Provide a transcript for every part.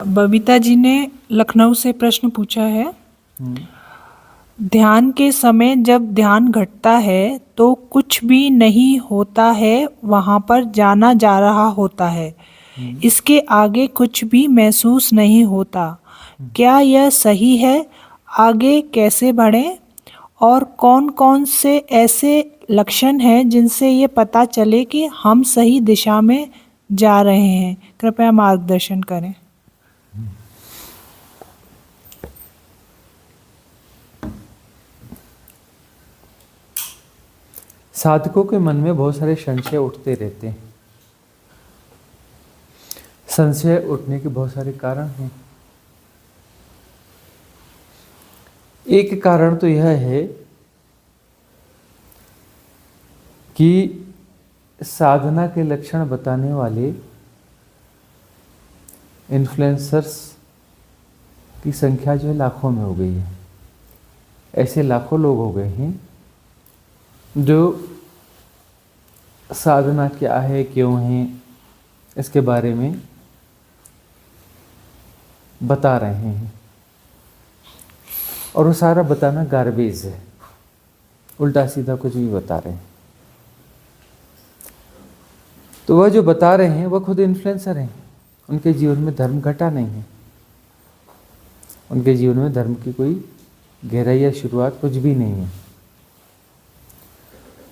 बबीता जी ने लखनऊ से प्रश्न पूछा है। ध्यान के समय जब ध्यान घटता है तो कुछ भी नहीं होता है, वहाँ पर जाना जा रहा होता है। इसके आगे कुछ भी महसूस नहीं होता। क्या यह सही है? आगे कैसे बढ़ें? और कौन कौन से ऐसे लक्षण हैं जिनसे ये पता चले कि हम सही दिशा में जा रहे हैं? कृपया मार्गदर्शन करें। साधकों के मन में बहुत सारे संशय उठते रहते हैं। संशय उठने के बहुत सारे कारण हैं। एक कारण तो यह है कि साधना के लक्षण बताने वाले इन्फ्लुएंसर्स की संख्या जो है लाखों में हो गई है। ऐसे लाखों लोग हो गए हैं जो साधना क्या है, क्यों है, इसके बारे में बता रहे हैं। और वो सारा बताना गार्बेज है, उल्टा सीधा कुछ भी बता रहे हैं। तो वह जो बता रहे हैं वह खुद इन्फ्लुएंसर हैं। उनके जीवन में धर्म घटा नहीं है। उनके जीवन में धर्म की कोई गहराई या शुरुआत कुछ भी नहीं है।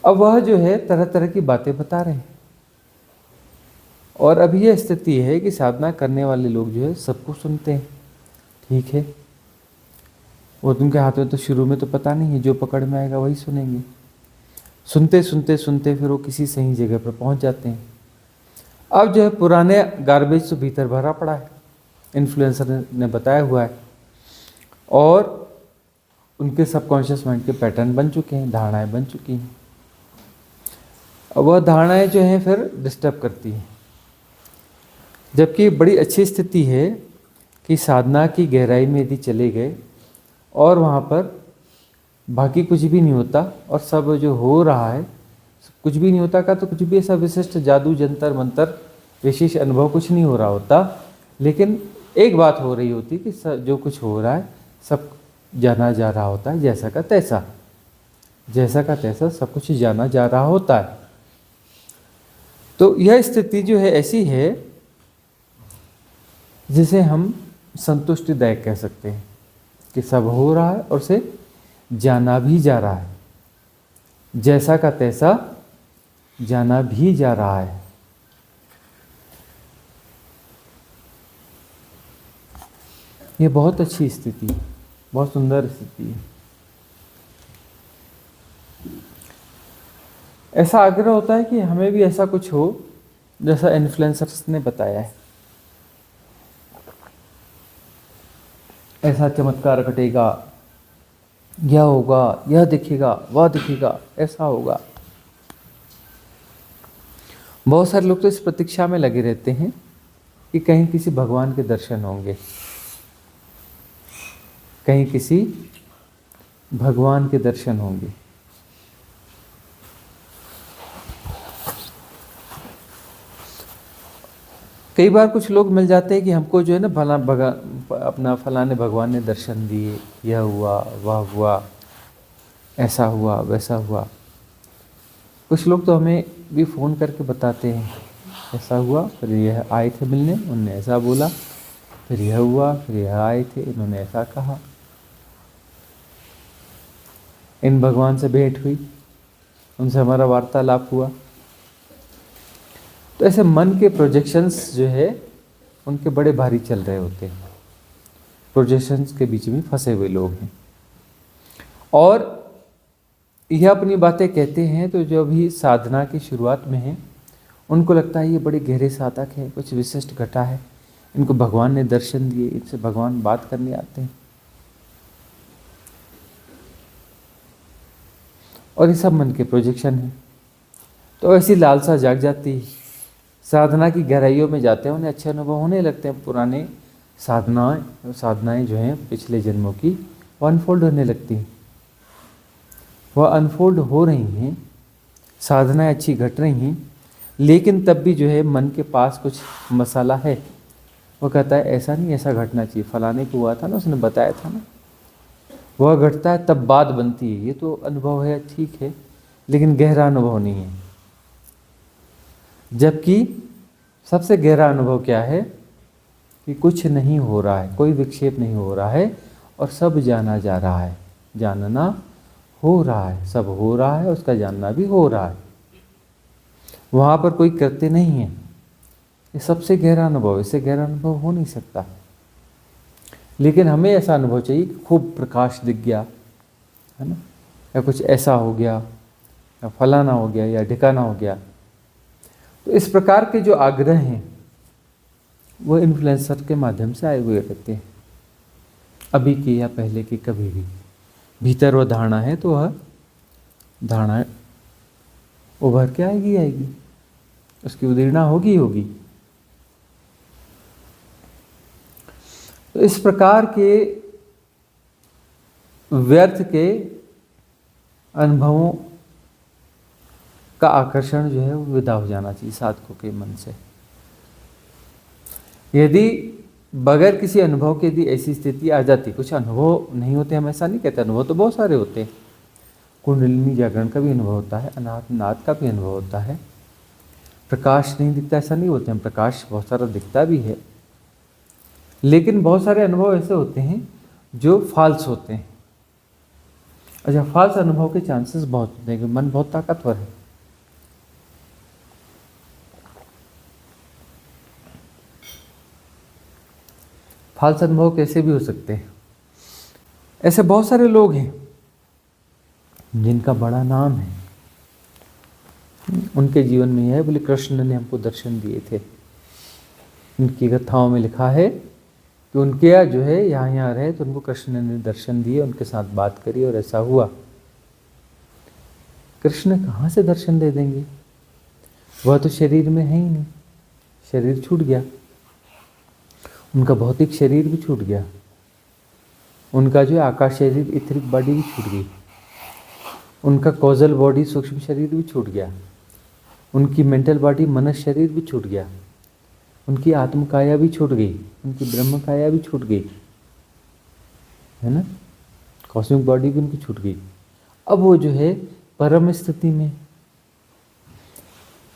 अब वह जो है तरह तरह की बातें बता रहे हैं। और अब यह स्थिति है कि साधना करने वाले लोग जो है सबको सुनते हैं। ठीक है, वो तुमके हाथ में तो शुरू में तो पता नहीं है, जो पकड़ में आएगा वही सुनेंगे। सुनते सुनते सुनते फिर वो किसी सही जगह पर पहुंच जाते हैं। अब जो है पुराने गार्बेज तो भीतर भरा पड़ा है, इन्फ्लुएंसर ने बताया हुआ है, और उनके सबकॉन्शियस माइंड के पैटर्न बन चुके हैं, धारणाएं बन चुकी हैं। अब वह धारणाएं जो हैं फिर डिस्टर्ब करती हैं। जबकि बड़ी अच्छी स्थिति है कि साधना की गहराई में यदि चले गए और वहाँ पर बाकी कुछ भी नहीं होता और सब जो हो रहा है कुछ भी नहीं होता का, तो कुछ भी ऐसा विशिष्ट जादू जंतर मंतर विशेष अनुभव कुछ नहीं हो रहा होता। लेकिन एक बात हो रही होती कि जो कुछ हो रहा है सब जाना जा रहा होता है, जैसा का तैसा, जैसा का तैसा सब कुछ जाना जा रहा होता है। तो यह स्थिति जो है ऐसी है जिसे हम संतुष्टिदायक कह सकते हैं कि सब हो रहा है और उसे जाना भी जा रहा है, जैसा का तैसा जाना भी जा रहा है। ये बहुत अच्छी स्थिति है, बहुत सुंदर स्थिति है। ऐसा आग्रह होता है कि हमें भी ऐसा कुछ हो जैसा इन्फ्लुएंसर्स ने बताया है। ऐसा चमत्कार घटेगा, यह होगा, यह दिखेगा, वह दिखेगा, ऐसा होगा। बहुत सारे लोग तो इस प्रतीक्षा में लगे रहते हैं कि कहीं किसी भगवान के दर्शन होंगे, कहीं किसी भगवान के दर्शन होंगे। कई बार कुछ लोग मिल जाते हैं कि हमको जो है ना अपना फलाने भगवान ने दर्शन दिए, यह हुआ, वह हुआ, ऐसा हुआ, वैसा हुआ। कुछ लोग तो हमें भी फ़ोन करके बताते हैं ऐसा हुआ, फिर यह आए थे मिलने, उन्होंने ऐसा बोला, फिर यह हुआ, फिर यह आए थे, इन्होंने ऐसा कहा, इन भगवान से भेंट हुई, उनसे हमारा वार्तालाप हुआ। तो ऐसे मन के प्रोजेक्शंस जो है उनके बड़े भारी चल रहे होते हैं। प्रोजेक्शंस के बीच में फंसे हुए लोग हैं और यह अपनी बातें कहते हैं। तो जो अभी साधना की शुरुआत में है उनको लगता है ये बड़े गहरे साधक है, कुछ विशिष्ट घटा है, इनको भगवान ने दर्शन दिए, इनसे भगवान बात करने आते हैं, और ये सब मन के प्रोजेक्शन है। तो ऐसी लालसा जाग जाती है। साधना की गहराइयों में जाते हैं, उन्हें अच्छे अनुभव होने लगते हैं। पुराने साधनाएं जो हैं पिछले जन्मों की वो अनफोल्ड होने लगती हैं, वह अनफोल्ड हो रही हैं, साधनाएं अच्छी घट रही हैं। लेकिन तब भी जो है मन के पास कुछ मसाला है, वो कहता है ऐसा नहीं, ऐसा घटना चाहिए, फलाने को हुआ था ना, उसने बताया था ना, वह घटता है तब बात बनती है। ये तो अनुभव है, ठीक है, लेकिन गहरा अनुभव नहीं है। जबकि सबसे गहरा अनुभव क्या है कि कुछ नहीं हो रहा है, कोई विक्षेप नहीं हो रहा है और सब जाना जा रहा है, जानना हो रहा है, सब हो रहा है, उसका जानना भी हो रहा है। वहाँ पर कोई कृत्य नहीं है। ये सबसे गहरा अनुभव, इससे गहरा अनुभव हो नहीं सकता। लेकिन हमें ऐसा अनुभव चाहिए कि खूब प्रकाश दिख गया, है ना, या कुछ ऐसा हो गया, या फलाना हो गया, या ढिकाना हो गया। तो इस प्रकार के जो आग्रह हैं वो इन्फ्लुएंसर के माध्यम से आए हुए रहते हैं, अभी के या पहले के, कभी भी। भीतर वह धारणा है तो वह धारणा उभर के आएगी आएगी, उसकी उदीर्णा होगी होगी। तो इस प्रकार के व्यर्थ के अनुभवों का आकर्षण जो है वो विदा हो जाना चाहिए साधकों के मन से। यदि बगैर किसी अनुभव के यदि ऐसी स्थिति आ जाती, कुछ अनुभव नहीं होते, हम ऐसा नहीं कहते, अनुभव तो बहुत सारे होते हैं। कुंडलिनी जागरण का भी अनुभव होता है, अनाहतनाद का भी अनुभव होता है। प्रकाश नहीं दिखता ऐसा नहीं बोलते हम, प्रकाश बहुत सारा दिखता भी है। लेकिन बहुत सारे अनुभव ऐसे होते हैं जो फॉल्स होते हैं। अच्छा, फॉल्स अनुभव के चांसेस बहुत होते हैं कि मन बहुत ताकतवर है। फॉल्स अनुभव कैसे भी हो सकते हैं। ऐसे बहुत सारे लोग हैं जिनका बड़ा नाम है, उनके जीवन में यह है, बोले कृष्ण ने हमको दर्शन दिए थे। उनकी कथाओं में लिखा है कि उनके जो है यहाँ रहे तो उनको कृष्ण ने दर्शन दिए, उनके साथ बात करी और ऐसा हुआ। कृष्ण कहाँ से दर्शन दे देंगे, वह तो शरीर में है ही नहीं, शरीर छूट गया, उनका भौतिक शरीर भी छूट गया, उनका जो आकाश शरीर इथरिक बॉडी भी छूट गई, उनका कॉजल बॉडी सूक्ष्म शरीर भी छूट गया, उनकी मेंटल बॉडी मनस शरीर भी छूट गया, उनकी आत्म काया भी छूट गई, उनकी ब्रह्म काया भी छूट गई, है ना, कॉस्मिक बॉडी भी उनकी छूट गई। अब वो जो है परम स्थिति में,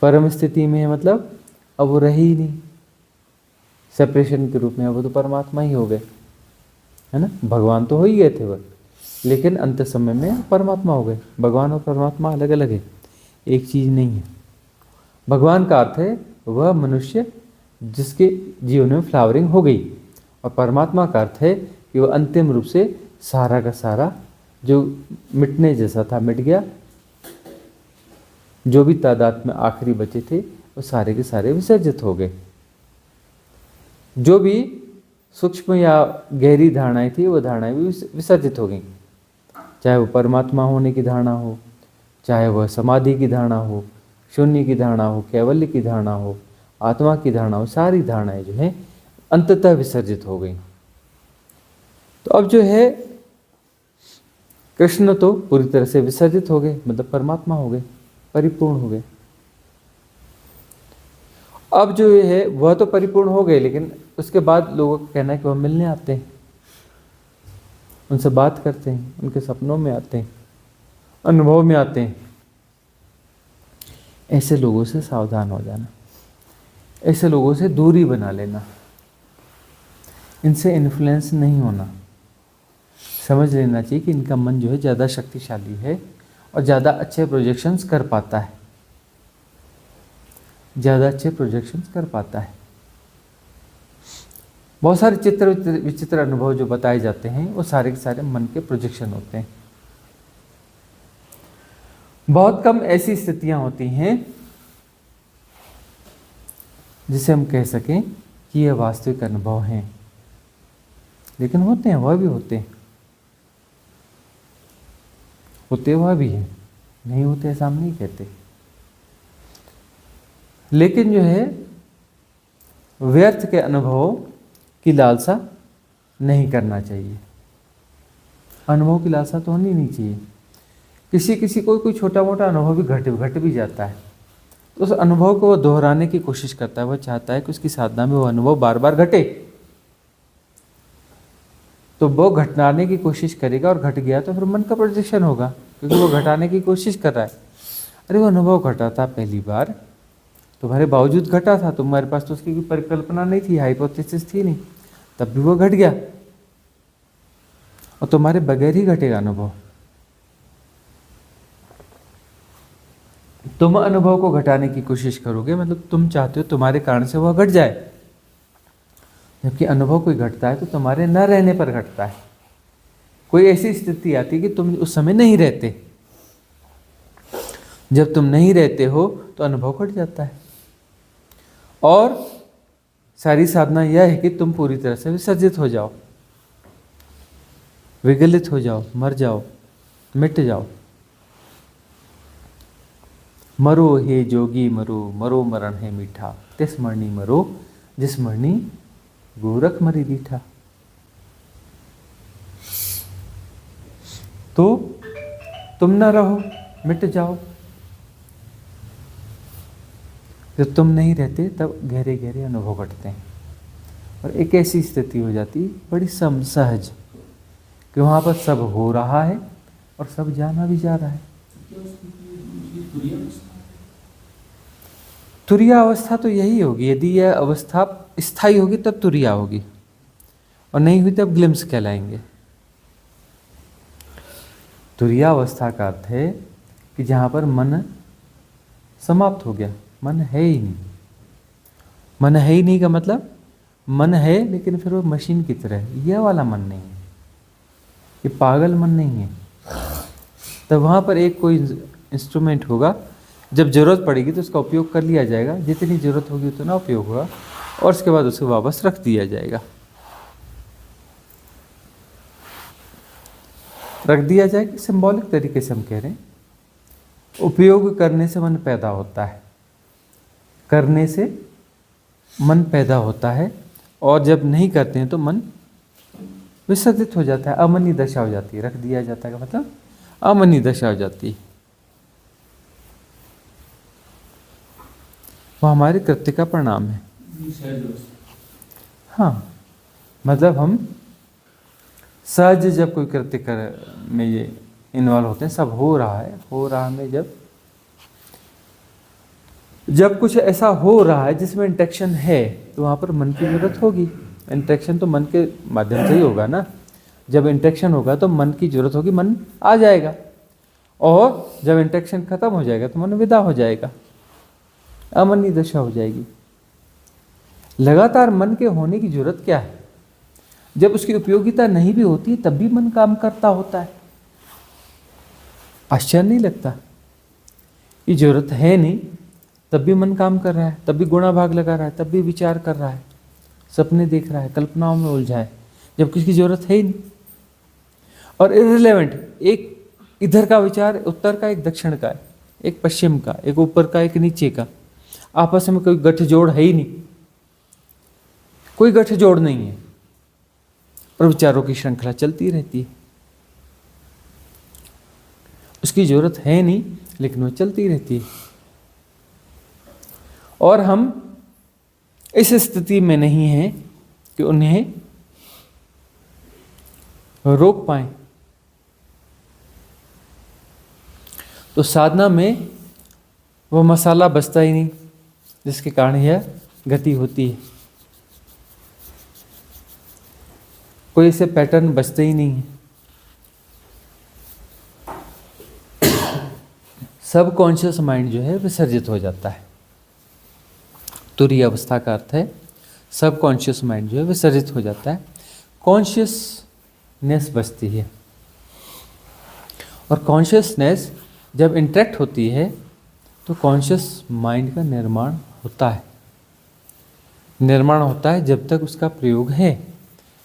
परम स्थिति में मतलब अब वो रहे ही नहीं सेपरेशन के रूप में, अब वो तो परमात्मा ही हो गए, है ना। भगवान तो हो ही गए थे वह, लेकिन अंत समय में परमात्मा हो गए। भगवान और परमात्मा अलग अलग है, एक चीज़ नहीं है। भगवान का अर्थ है वह मनुष्य जिसके जीवन में फ्लावरिंग हो गई, और परमात्मा का अर्थ है कि वह अंतिम रूप से सारा का सारा जो मिटने जैसा था मिट गया, जो भी तादाद में आखिरी बचे थे वो सारे के सारे विसर्जित हो गए। जो भी सूक्ष्म या गहरी धारणाएं थी वो धारणाएं भी विसर्जित हो गई, चाहे वो परमात्मा होने की धारणा हो, चाहे वह समाधि की धारणा हो, शून्य की धारणा हो, कैवल्य की धारणा हो, आत्मा की धारणा हो, सारी धारणाएं जो है अंततः विसर्जित हो गई। तो अब जो है कृष्ण तो पूरी तरह से विसर्जित हो गए, मतलब परमात्मा हो गए, परिपूर्ण हो गए। अब जो है वह तो परिपूर्ण हो गए, लेकिन उसके बाद लोगों का कहना है कि वह मिलने आते हैं, उनसे बात करते हैं, उनके सपनों में आते हैं, अनुभव में आते हैं। ऐसे लोगों से सावधान हो जाना, ऐसे लोगों से दूरी बना लेना, इनसे इन्फ्लुएंस नहीं होना। समझ लेना चाहिए कि इनका मन जो है ज़्यादा शक्तिशाली है और ज़्यादा अच्छे प्रोजेक्शंस कर पाता है, ज़्यादा अच्छे प्रोजेक्शंस कर पाता है। बहुत सारे विचित्र अनुभव जो बताए जाते हैं वो सारे के सारे मन के प्रोजेक्शन होते हैं। बहुत कम ऐसी स्थितियां होती हैं जिसे हम कह सकें कि यह वास्तविक अनुभव हैं, लेकिन होते हैं, वह भी होते हैं, होते वह भी है, नहीं होते ऐसा हम नहीं कहते। लेकिन जो है व्यर्थ के अनुभवों की लालसा नहीं करना चाहिए। अनुभव की लालसा तो होनी नहीं चाहिए। किसी किसी को कोई छोटा मोटा अनुभव भी घट भी जाता है, तो उस अनुभव को वो दोहराने की कोशिश करता है। वो चाहता है कि उसकी साधना में वो अनुभव बार बार घटे। तो वो घटाने की कोशिश करेगा और घट गया तो फिर मन का प्रोजेक्शन होगा, क्योंकि वो घटाने की कोशिश कर रहा है। अरे वो अनुभव घटा था पहली बार, तुम्हारे बावजूद घटा था, तुम्हारे पास तो उसकी कोई परिकल्पना नहीं थी, हाइपोथेसिस थी नहीं, तब भी वो घट गया, और तुम्हारे बगैर ही घटेगा अनुभव। तुम अनुभव को घटाने की कोशिश करोगे, मतलब तुम चाहते हो तुम्हारे कारण से वह घट जाए, जबकि अनुभव कोई घटता है तो तुम्हारे न रहने पर घटता है। कोई ऐसी स्थिति आती है कि तुम उस समय नहीं रहते, जब तुम नहीं रहते हो तो अनुभव घट जाता है। और सारी साधना यह है कि तुम पूरी तरह से विसर्जित हो जाओ, विगलित हो जाओ, मर जाओ, मिट जाओ। मरो हे जोगी मरो, मरो मरण है मीठा, तिस मरनी मरो जिस मरनी गोरख मरी दीठा। तो तुम न रहो, मिट जाओ। जब तुम नहीं रहते तब गहरे गहरे अनुभव घटते हैं, और एक ऐसी स्थिति हो जाती है बड़ी सहज कि वहाँ पर सब हो रहा है और सब जाना भी जा रहा है। तुरिया अवस्था तो यही होगी, यदि यह अवस्था स्थायी होगी तब तुरिया होगी, और नहीं हुई तब ग्लिम्स कहलाएंगे। तुरिया अवस्था का अर्थ है कि जहाँ पर मन समाप्त हो गया, मन है ही नहीं। मन है ही नहीं का मतलब मन है लेकिन फिर वो मशीन की तरह है, यह वाला मन नहीं है, ये पागल मन नहीं है। तब वहाँ पर एक कोई इंस्ट्रूमेंट होगा, जब जरूरत पड़ेगी तो उसका उपयोग कर लिया जाएगा, जितनी जरूरत होगी उतना उपयोग होगा, और उसके बाद उसे वापस रख दिया जाएगा। रख दिया जाएगा सिंबॉलिक तरीके से हम कह रहे हैं। उपयोग करने से मन पैदा होता है, करने से मन पैदा होता है, और जब नहीं करते हैं तो मन विसर्जित हो जाता है, अमनी दशा हो जाती है। रख दिया जाता है का मतलब अमनी दशा हो जाती है। वो हमारे कृत्य का परिणाम है। हाँ, मतलब हम सहज जब कोई कृत्य कर में ये इन्वॉल्व होते हैं, सब हो रहा है, हो रहा में जब कुछ ऐसा हो रहा है जिसमें इंटरेक्शन है, तो वहाँ पर मन की जरूरत होगी। इंटरेक्शन तो मन के माध्यम से ही होगा ना। जब इंटरेक्शन होगा तो मन की जरूरत होगी, मन आ जाएगा, और जब इंटरेक्शन खत्म हो जाएगा तो मन विदा हो जाएगा, अमनी दशा हो जाएगी। लगातार मन के होने की जरूरत क्या है? जब उसकी उपयोगिता नहीं भी होती तब भी मन काम करता होता है। आश्चर्य नहीं लगता? ये जरूरत है नहीं तब भी मन काम कर रहा है, तब भी गुणा भाग लगा रहा है, तब भी विचार कर रहा है, सपने देख रहा है, कल्पनाओं में उलझा है, जब किसकी जरूरत है ही नहीं। और इररिलेवेंट, एक इधर का विचार उत्तर का, एक दक्षिण का है, एक पश्चिम का, एक ऊपर का, एक नीचे का, आपस में कोई गठजोड़ है ही नहीं, कोई गठजोड़ नहीं है, पर विचारों की श्रृंखला चलती रहती है। उसकी जरूरत है नहीं लेकिन वो चलती रहती है। और हम इस स्थिति में नहीं हैं कि उन्हें रोक पाएं। तो साधना में वो मसाला बचता ही नहीं जिसके कारण यह गति होती है। कोई ऐसे पैटर्न बचते ही नहीं है। सब कॉन्शियस माइंड जो है विसर्जित हो जाता है। तुरीय अवस्था का अर्थ है सब कॉन्शियस माइंड जो है विसर्जित हो जाता है, कॉन्शियसनेस बचती है। और कॉन्शियसनेस जब इंटरेक्ट होती है तो कॉन्शियस माइंड का निर्माण होता है। निर्माण होता है जब तक उसका प्रयोग है।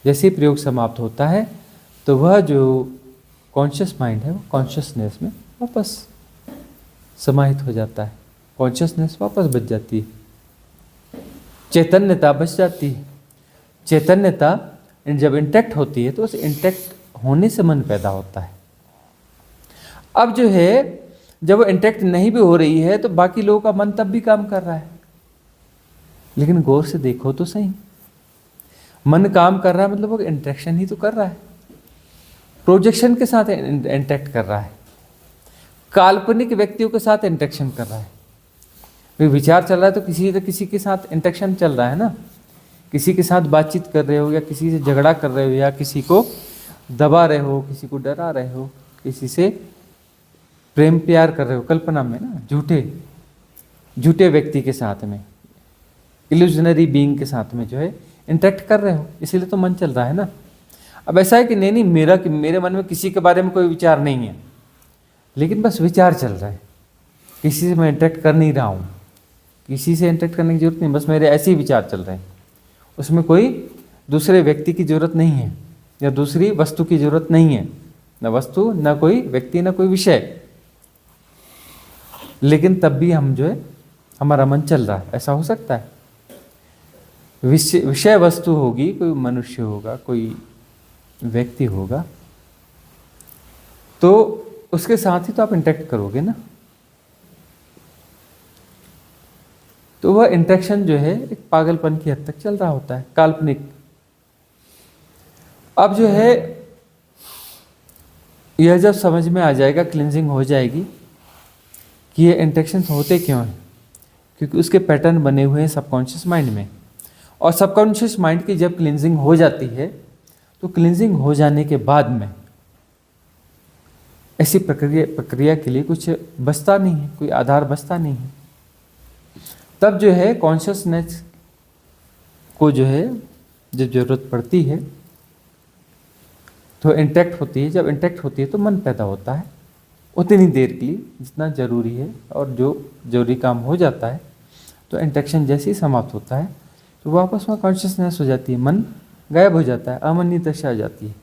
जैसे ही प्रयोग समाप्त होता है तो वह जो कॉन्शियस माइंड है वो कॉन्शियसनेस में वापस समाहित हो जाता है, कॉन्शियसनेस वापस बच जाती है, चैतन्यता बच जाती है। चैतन्यता जब इंटैक्ट होती है तो उस इंटैक्ट होने से मन पैदा होता है। अब जो है जब वो इंटरेक्ट नहीं भी हो रही है तो बाकी लोगों का मन तब भी काम कर रहा है। लेकिन गौर से देखो तो सही, मन काम कर रहा है मतलब वो इंटरेक्शन ही तो कर रहा है, प्रोजेक्शन के साथ इंटरेक्ट कर रहा है, काल्पनिक व्यक्तियों के साथ इंटरेक्शन कर रहा है। कोई विचार चल रहा है तो किसी के साथ इंटरेक्शन चल रहा है ना, किसी के साथ बातचीत कर रहे हो या किसी से झगड़ा कर रहे हो या किसी को दबा रहे हो, किसी को डरा रहे हो, किसी से प्रेम प्यार कर रहे हो, कल्पना में ना, झूठे व्यक्ति के साथ में, इल्यूजनरी बीइंग के साथ में जो है इंटरेक्ट कर रहे हो, इसीलिए तो मन चल रहा है ना। अब ऐसा है कि नहीं मेरे मन में किसी के बारे में कोई विचार नहीं है, लेकिन बस विचार चल रहा है, किसी से मैं इंटरेक्ट कर नहीं रहा हूँ, किसी से इंटरेक्ट करने की जरूरत नहीं, बस मेरे ऐसे ही विचार चल रहे हैं, उसमें कोई दूसरे व्यक्ति की जरूरत नहीं है या दूसरी वस्तु की जरूरत नहीं है, न वस्तु न कोई व्यक्ति न कोई विषय, लेकिन तब भी हम जो है हमारा मन चल रहा है। ऐसा हो सकता है? विषय वस्तु होगी, कोई मनुष्य होगा, कोई व्यक्ति होगा, तो उसके साथ ही तो आप इंटरेक्ट करोगे ना। तो वह इंटरेक्शन जो है एक पागलपन की हद तक चल रहा होता है, काल्पनिक। अब जो है यह जब समझ में आ जाएगा, क्लींजिंग हो जाएगी कि ये इंटरेक्शन होते क्यों हैं, क्योंकि उसके पैटर्न बने हुए हैं सबकॉन्शियस माइंड में। और सबकॉन्शियस माइंड की जब क्लींजिंग हो जाती है तो क्लींजिंग हो जाने के बाद में ऐसी प्रक्रिया के लिए कुछ बचता नहीं है, कोई आधार बचता नहीं है। तब जो है कॉन्शियसनेस को जो है जब जरूरत पड़ती है तो इंटरेक्ट होती है, जब इंटरेक्ट होती है तो मन पैदा होता है उतनी देर के लिए जितना जरूरी है, और जो जरूरी काम हो जाता है तो इंटरेक्शन जैसे ही समाप्त होता है तो वापस वहाँ कॉन्शियसनेस हो जाती है, मन गायब हो जाता है, अमनी दशा आ जाती है।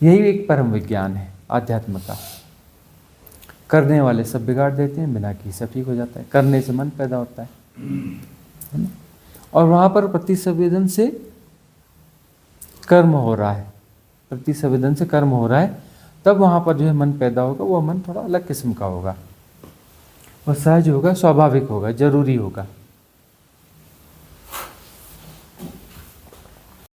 यही एक परम विज्ञान है आध्यात्म का। करने वाले सब बिगाड़ देते हैं, बिना किए सब ठीक हो जाता है, करने से मन पैदा होता है ना? और वहाँ पर प्रतिसंवेदन से कर्म हो रहा है, प्रतिसंवेदन से कर्म हो रहा है, तब वहाँ पर जो है मन पैदा होगा, वो मन थोड़ा अलग किस्म का होगा, वो सहज होगा, स्वाभाविक होगा, जरूरी होगा।